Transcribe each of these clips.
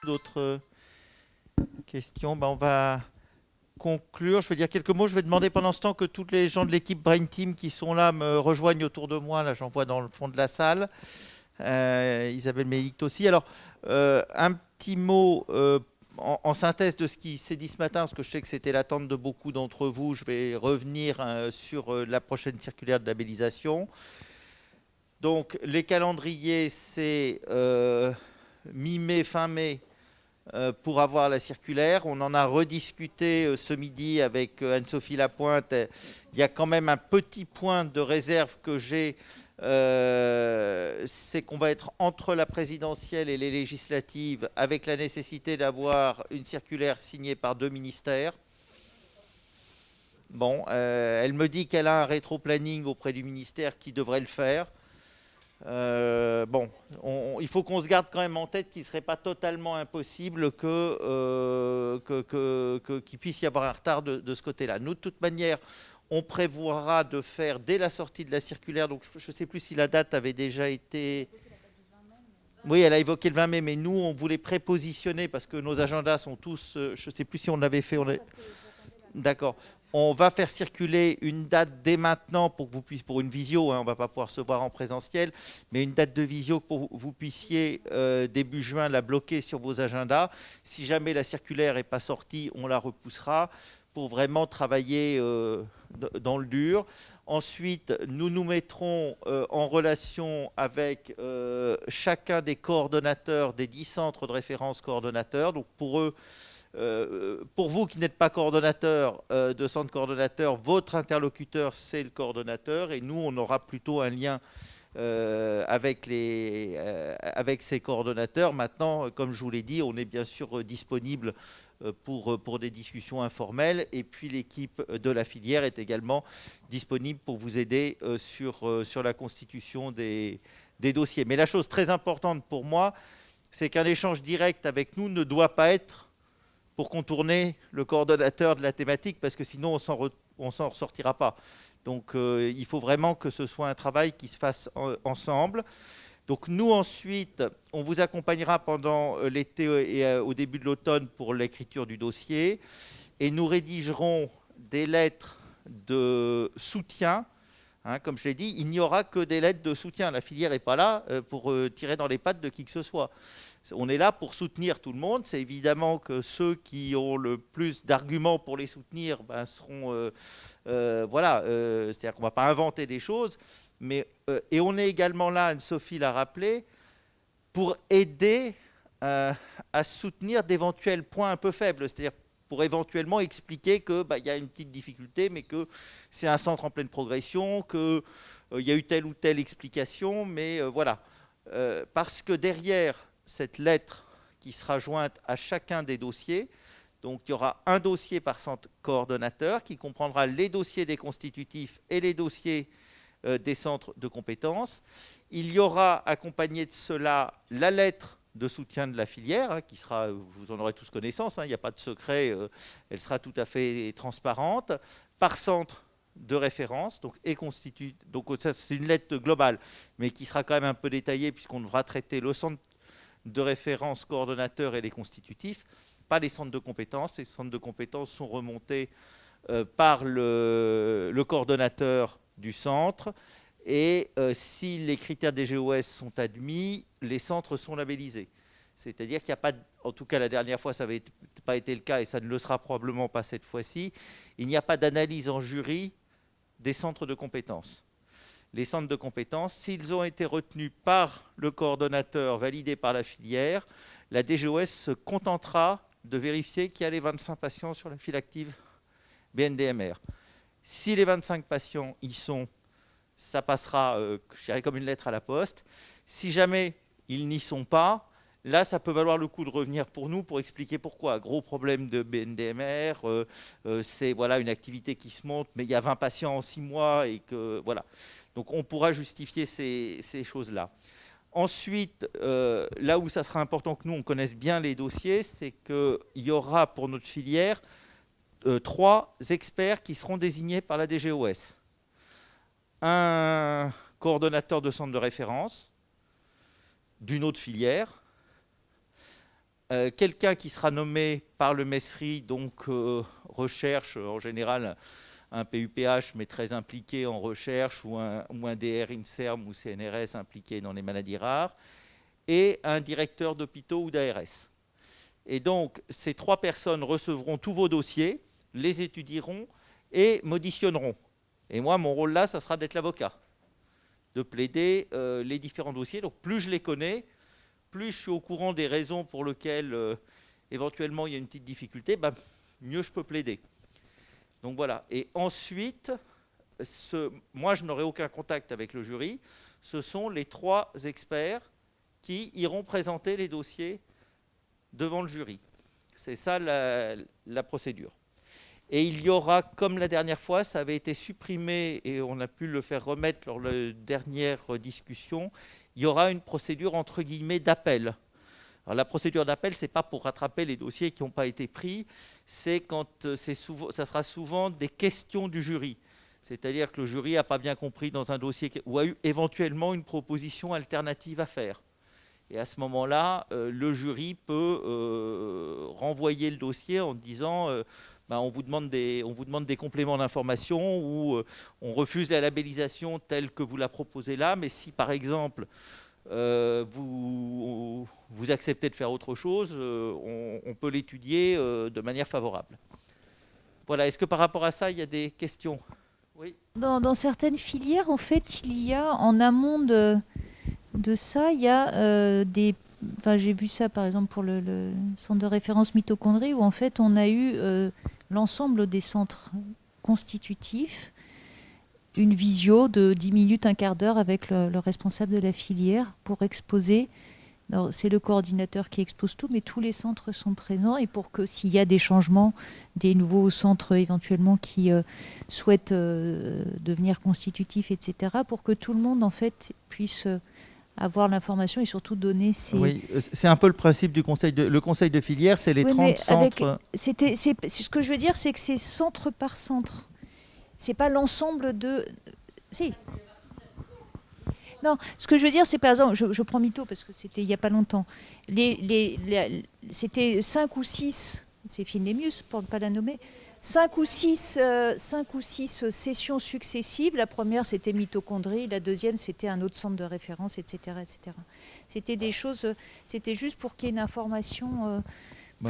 D'autres questions? On va conclure. Je vais dire quelques mots. Je vais demander pendant ce temps que tous les gens de l'équipe Brain Team qui sont là me rejoignent autour de moi. Là, j'en vois dans le fond de la salle. Isabelle Mélict aussi. Alors, un petit mot en synthèse de ce qui s'est dit ce matin, parce que je sais que c'était l'attente de beaucoup d'entre vous. Je vais revenir sur la prochaine circulaire de labellisation. Donc, les calendriers, c'est mi-mai, fin mai, pour avoir la circulaire. On en a rediscuté ce midi avec Anne-Sophie Lapointe. Il y a quand même un petit point de réserve que j'ai, c'est qu'on va être entre la présidentielle et les législatives avec la nécessité d'avoir une circulaire signée par 2 ministères. Bon, elle me dit qu'elle a un rétro-planning auprès du ministère qui devrait le faire. Bon, il faut qu'on se garde quand même en tête qu'il ne serait pas totalement impossible qu'il puisse y avoir un retard de ce côté-là. Nous, de toute manière, on prévoira de faire dès la sortie de la circulaire, donc je ne sais plus si la date avait déjà été... Oui, elle a évoqué le 20 mai, mais nous, on voulait prépositionner parce que nos agendas sont tous... je ne sais plus si on l'avait fait. D'accord. On va faire circuler une date dès maintenant pour que vous puissiez, pour une visio, hein, on ne va pas pouvoir se voir en présentiel, mais une date de visio pour que vous puissiez début juin la bloquer sur vos agendas. Si jamais la circulaire n'est pas sortie, on la repoussera pour vraiment travailler dans le dur. Ensuite, nous nous mettrons en relation avec chacun des coordonnateurs des 10 centres de référence coordonnateurs. Donc pour eux, pour vous qui n'êtes pas coordonnateur de centre coordonnateur, votre interlocuteur, c'est le coordonnateur. Et nous, on aura plutôt un lien avec ces coordonnateurs. Maintenant, comme je vous l'ai dit, on est bien sûr disponible pour des discussions informelles. Et puis, l'équipe de la filière est également disponible pour vous aider sur la constitution des dossiers. Mais la chose très importante pour moi, c'est qu'un échange direct avec nous ne doit pas être pour contourner le coordonnateur de la thématique, parce que sinon on s'en ressortira pas. Donc il faut vraiment que ce soit un travail qui se fasse ensemble. Donc nous ensuite, on vous accompagnera pendant l'été et au début de l'automne pour l'écriture du dossier, et nous rédigerons des lettres de soutien. Hein, comme je l'ai dit, il n'y aura que des lettres de soutien. La filière n'est pas là pour tirer dans les pattes de qui que ce soit. On est là pour soutenir tout le monde. C'est évidemment que ceux qui ont le plus d'arguments pour les soutenir seront... c'est-à-dire qu'on ne va pas inventer des choses. Mais, et on est également là, Anne-Sophie l'a rappelé, pour aider à soutenir d'éventuels points un peu faibles. C'est-à-dire pour éventuellement expliquer qu'il y a une petite difficulté, mais que c'est un centre en pleine progression, qu'il y a eu telle ou telle explication, mais voilà. Parce que derrière cette lettre qui sera jointe à chacun des dossiers, donc il y aura un dossier par centre coordonnateur qui comprendra les dossiers des constitutifs et les dossiers des centres de compétences. Il y aura accompagné de cela la lettre de soutien de la filière, hein, qui sera, vous en aurez tous connaissance, hein, il n'y a pas de secret, elle sera tout à fait transparente, par centre de référence, donc ça c'est une lettre globale, mais qui sera quand même un peu détaillée puisqu'on devra traiter le centre de référence coordonnateur et les constitutifs, pas les centres de compétences. Les centres de compétences sont remontés par le coordonnateur du centre. Et si les critères des GOS sont admis, les centres sont labellisés. C'est-à-dire qu'il n'y a pas, en tout cas la dernière fois ça n'avait pas été le cas et ça ne le sera probablement pas cette fois-ci, il n'y a pas d'analyse en jury des centres de compétences. Les centres de compétences, s'ils ont été retenus par le coordonnateur, validés par la filière, la DGOS se contentera de vérifier qu'il y a les 25 patients sur la file active BNDMR. Si les 25 patients y sont, ça passera, je dirais, comme une lettre à la poste. Si jamais ils n'y sont pas, là, ça peut valoir le coup de revenir pour nous pour expliquer pourquoi. Gros problème de BNDMR, c'est voilà, une activité qui se monte, mais il y a 20 patients en 6 mois et que voilà. Donc on pourra justifier ces choses-là. Ensuite, là où ça sera important que nous, on connaisse bien les dossiers, c'est qu'il y aura pour notre filière 3 experts qui seront désignés par la DGOS. Un coordonnateur de centre de référence d'une autre filière, quelqu'un qui sera nommé par le MESRI, donc recherche en général un PUPH mais très impliqué en recherche, ou un DR INSERM ou CNRS impliqué dans les maladies rares, et un directeur d'hôpitaux ou d'ARS. Et donc ces 3 personnes recevront tous vos dossiers, les étudieront et moditionneront. Et moi, mon rôle là, ça sera d'être l'avocat, de plaider les différents dossiers. Donc plus je les connais, plus je suis au courant des raisons pour lesquelles éventuellement il y a une petite difficulté, mieux je peux plaider. Donc voilà. Et ensuite, moi je n'aurai aucun contact avec le jury. Ce sont les 3 experts qui iront présenter les dossiers devant le jury. C'est ça la procédure. Et il y aura, comme la dernière fois, ça avait été supprimé et on a pu le faire remettre lors de la dernière discussion, il y aura une procédure entre guillemets d'appel. Alors, la procédure d'appel, ce n'est pas pour rattraper les dossiers qui n'ont pas été pris, c'est quand ça sera souvent des questions du jury. C'est-à-dire que le jury n'a pas bien compris dans un dossier ou a eu éventuellement une proposition alternative à faire. Et à ce moment-là, le jury peut renvoyer le dossier en disant on vous demande des compléments d'information, ou on refuse la labellisation telle que vous la proposez là, mais si par exemple vous acceptez de faire autre chose, on peut l'étudier de manière favorable. Voilà, est-ce que par rapport à ça, il y a des questions ? Oui. Dans certaines filières, en fait, il y a en amont de ça, il y a des... Enfin, j'ai vu ça, par exemple, pour le centre de référence mitochondrie, où en fait, on a eu l'ensemble des centres constitutifs, une visio de 10 minutes, un quart d'heure avec le responsable de la filière pour exposer. C'est le coordinateur qui expose tout, mais tous les centres sont présents, et pour que s'il y a des changements, des nouveaux centres éventuellement qui souhaitent devenir constitutifs, etc., pour que tout le monde en fait puisse avoir l'information et surtout donner ses... Oui, c'est un peu le principe du conseil de filière, c'est les 30 centres... Ce que je veux dire, c'est que c'est centre par centre. C'est pas l'ensemble de... Si. Non, ce que je veux dire, c'est par exemple, je prends Mito parce que c'était il n'y a pas longtemps, c'était 5 ou 6, c'est Filnemius pour ne pas la nommer, 5 ou 6 sessions successives. La première, c'était mitochondrie, la deuxième, c'était un autre centre de référence, etc. etc. C'était des choses, c'était juste pour qu'il y ait une information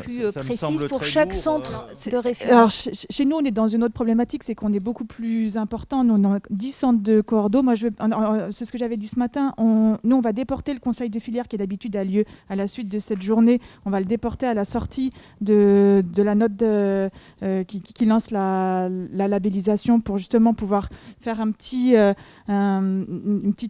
plus précise pour chaque centre de référence. Alors, chez nous, on est dans une autre problématique, c'est qu'on est beaucoup plus important. Nous, on a 10 centres de coordo. Moi, c'est ce que j'avais dit ce matin. Nous, on va déporter le conseil de filière qui, d'habitude, a lieu à la suite de cette journée. On va le déporter à la sortie de la note qui lance la labellisation, pour justement pouvoir faire une petite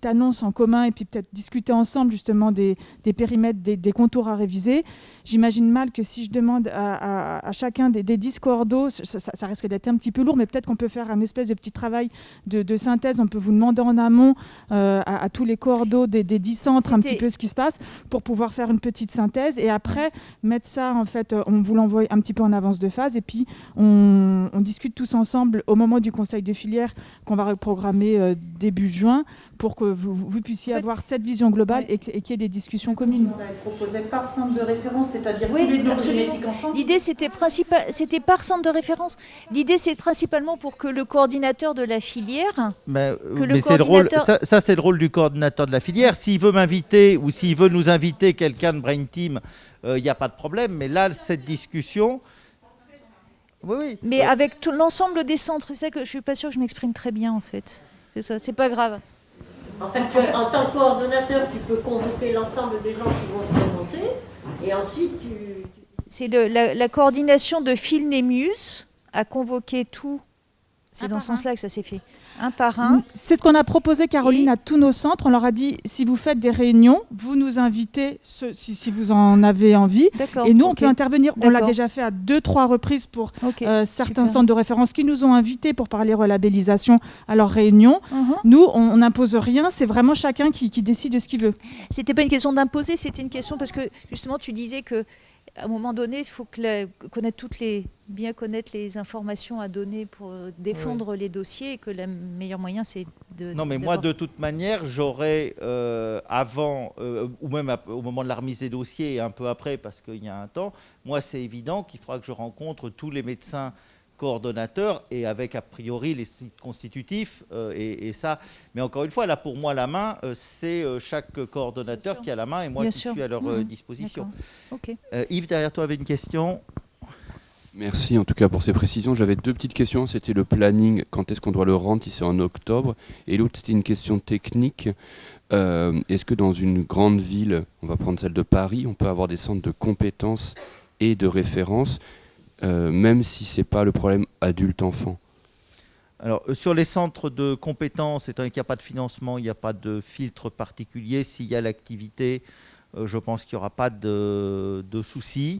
annonce en commun, et puis peut-être discuter ensemble justement des périmètres, des contours à réviser. J'imagine mal que si je demande à chacun des 10 coordos, ça risque d'être un petit peu lourd, mais peut-être qu'on peut faire un espèce de petit travail de synthèse. On peut vous demander en amont à tous les coordos des 10 centres un petit peu ce qui se passe, pour pouvoir faire une petite synthèse, et après mettre ça, en fait, on vous l'envoie un petit peu en avance de phase, et puis on discute tous ensemble au moment du conseil de filière qu'on va reprogrammer début juin, pour que vous puissiez avoir cette vision globale, et qu'il y ait des discussions communes. On avait proposé par centre de référence, c'est-à-dire tous les blocs génétiques ensemble. L'idée, c'était par centre de référence. L'idée, c'est principalement pour que le coordinateur de la filière... Mais c'est le rôle, ça, c'est le rôle du coordinateur de la filière. S'il veut m'inviter, ou s'il veut nous inviter quelqu'un de Brain Team, il n'y a pas de problème. Mais là, cette discussion... Oui. Mais avec tout l'ensemble des centres, c'est ça que je ne suis pas sûre que je m'exprime très bien, en fait. C'est ça, c'est pas grave. En fait, en tant que coordonnateur, tu peux convoquer l'ensemble des gens qui vont se présenter, et ensuite C'est la coordination de Filnemius a convoqué tout. C'est dans ce sens-là que ça s'est fait, un par un. C'est ce qu'on a proposé, Caroline, à tous nos centres. On leur a dit, si vous faites des réunions, vous nous invitez si vous en avez envie. Et nous, on peut intervenir. On l'a déjà fait à 2-3 reprises pour certains centres de référence qui nous ont invités pour parler relabellisation à leurs réunions. Nous, on n'impose rien. C'est vraiment chacun qui décide de ce qu'il veut. C'était pas une question d'imposer, c'était une question parce que, justement, tu disais que à un moment donné, il faut bien connaître les informations à donner pour défendre les dossiers, et que le meilleur moyen, c'est de... Non, mais moi, de toute manière, j'aurais, avant, ou même au moment de la remise des dossiers et un peu après, parce qu'il y a un temps, moi, c'est évident qu'il faudra que je rencontre tous les médecins coordonnateurs et avec, a priori, les sites constitutifs et ça. Mais encore une fois, là, pour moi, la main, c'est chaque coordonnateur qui a la main et moi qui suis à leur disposition. Okay. Yves, derrière toi, avait une question. Merci en tout cas pour ces précisions. J'avais 2 petites questions. C'était le planning, quand est-ce qu'on doit le rendre, si c'est en octobre. Et l'autre, c'était une question technique. Est-ce que dans une grande ville, on va prendre celle de Paris, on peut avoir des centres de compétences et de référence, même si ce n'est pas le problème adulte-enfant? Alors, sur les centres de compétences, étant donné qu'il n'y a pas de financement, il n'y a pas de filtre particulier. S'il y a l'activité, je pense qu'il n'y aura pas de soucis.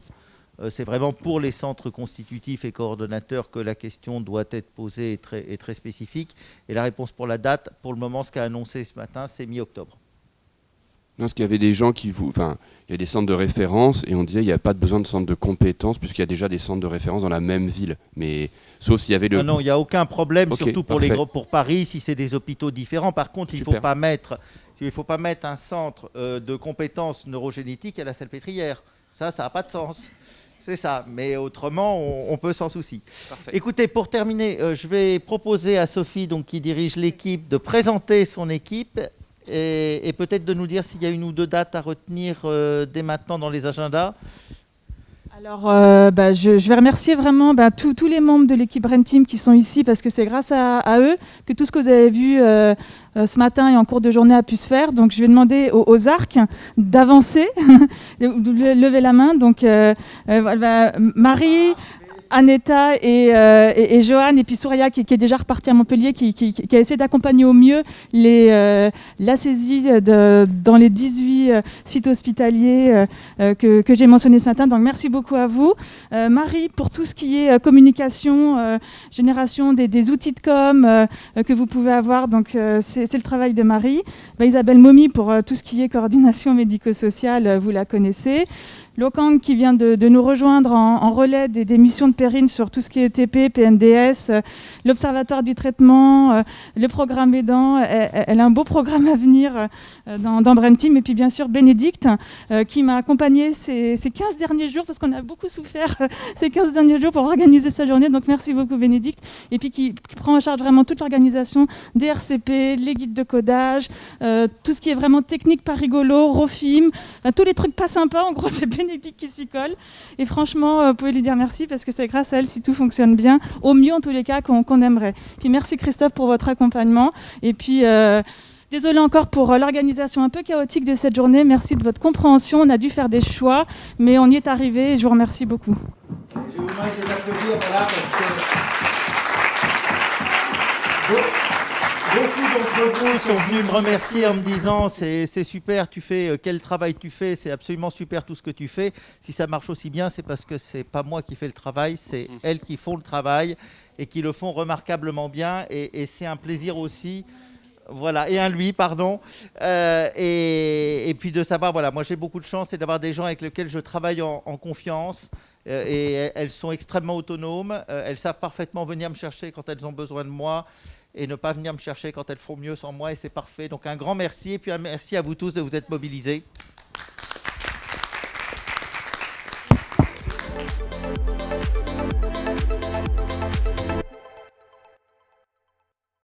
C'est vraiment pour les centres constitutifs et coordonnateurs que la question doit être posée et très spécifique. Et la réponse pour la date, pour le moment, ce qu'a annoncé ce matin, c'est mi-octobre. Non, parce qu'il y avait des gens il y a des centres de référence et on disait qu'il n'y a pas besoin de centre de compétences puisqu'il y a déjà des centres de référence dans la même ville. Mais sauf s'il y avait Non, il n'y a aucun problème, Okay, surtout pour, pour Paris, si c'est des hôpitaux différents. Par contre, il ne faut pas mettre un centre de compétences neurogénétiques à la Salpêtrière. Ça n'a pas de sens. C'est ça, mais autrement, on peut sans souci. Parfait. Écoutez, pour terminer, je vais proposer à Sophie, donc, qui dirige l'équipe, de présenter son équipe et peut-être de nous dire s'il y a 1 ou 2 dates à retenir dès maintenant dans les agendas. Alors, je vais remercier vraiment tous les membres de l'équipe Brain Team qui sont ici, parce que c'est grâce à eux que tout ce que vous avez vu ce matin et en cours de journée a pu se faire. Donc, je vais demander aux ARC d'avancer, de lever la main. Donc, Marie, Aneta et Johan, et puis Souria qui est déjà reparti à Montpellier, qui a essayé d'accompagner au mieux la saisie dans les 18 sites hospitaliers que j'ai mentionnés ce matin. Donc merci beaucoup à vous. Marie, pour tout ce qui est communication, génération des outils de com que vous pouvez avoir, donc c'est le travail de Marie. Isabelle Momy pour tout ce qui est coordination médico-sociale, vous la connaissez. Lokang qui vient de nous rejoindre en relais des missions de Perrine sur tout ce qui est TP, PNDS, l'Observatoire du traitement, le programme aidant. Elle a un beau programme à venir dans Brain Team. Et puis bien sûr Bénédicte qui m'a accompagnée ces 15 derniers jours, parce qu'on a beaucoup souffert ces 15 derniers jours pour organiser cette journée. Donc merci beaucoup Bénédicte. Et puis qui prend en charge vraiment toute l'organisation des RCP, les guides de codage, tout ce qui est vraiment technique, pas rigolo, Rofim, tous les trucs pas sympas. En gros, c'est Bénédicte qui s'y colle. Et franchement, vous pouvez lui dire merci, parce que c'est grâce à elle si tout fonctionne bien, au mieux en tous les cas qu'on aimerait. Puis merci Christophe pour votre accompagnement. Et puis désolé encore pour l'organisation un peu chaotique de cette journée. Merci de votre compréhension. On a dû faire des choix, mais on y est arrivé et je vous remercie beaucoup. Je vous demande de applaudir, voilà, parce que beaucoup d'entre vous sont venus me remercier en me disant c'est super, tu fais quel travail tu fais, c'est absolument super tout ce que tu fais. Si ça marche aussi bien, c'est parce que c'est pas moi qui fais le travail, c'est elles qui font le travail et qui le font remarquablement bien, et c'est un plaisir aussi. Voilà, et un lui, pardon. Et puis de savoir, voilà, moi j'ai beaucoup de chance, et d'avoir des gens avec lesquels je travaille en confiance. Et elles sont extrêmement autonomes. Elles savent parfaitement venir me chercher quand elles ont besoin de moi, et ne pas venir me chercher quand elles font mieux sans moi, et c'est parfait. Donc un grand merci, et puis un merci à vous tous de vous être mobilisés.